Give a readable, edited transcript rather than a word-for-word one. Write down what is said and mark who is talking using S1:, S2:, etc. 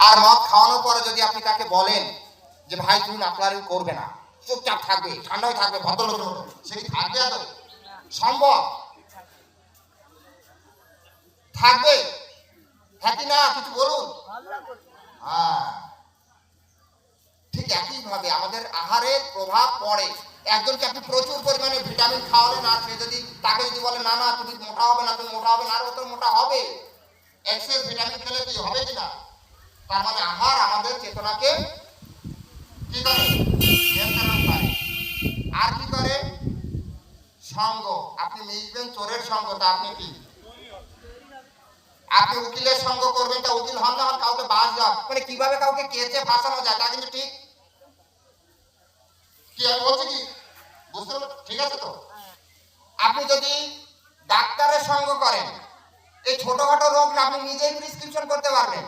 S1: আর মদ খাওয়ানোর পরে যদি আপনি তাকে বলেন যে ভাই তুমি মাতলামি করবে না, চুপচাপ থাকবে, ঠান্ডায় থাকবে, ভদ্রলোকের মতো, সে কি থাকবে? আদৌ সম্ভব? থাকবে? হ্যাঁ কি না, কিছু বলুন। হ্যাঁ, ঠিক একইভাবে আমাদের আহারের প্রভাব পড়ে। একজনকে আপনি প্রচুর পরিমাণে ভিটামিন খাওয়ালেন, আর সে যদি তাকে যদি বলে না না তুমি মোটা হবে না, তুমি মোটা হবে না, আর ও তো মোটা হবে। এক্সেস ভিটামিন খেলে কি হবে কিনা? তার মানে আহার আমাদের চেতনাকে কি করে? নিয়ন্ত্রণ করে। আর কি করে? সঙ্গ। আপনি মিশবেন চোরের সঙ্গ, তা আপনি কি? আপনি উকিলের সঙ্গ করবেন, তা উকিল হন না হন, কাউকে বাস যান, মানে কিভাবে কাউকে কেচে ফাঁসানো যায় তা কিন্তু ঠিক। কি আমি বলছি কি বুঝতে পারছেন? ঠিক আছে তো? আপনি যদি ডাক্তারের সঙ্গ করেন, এই ছোটখাটো রোগ আপনি নিজেই প্রেসক্রিপশন করতে পারবেন।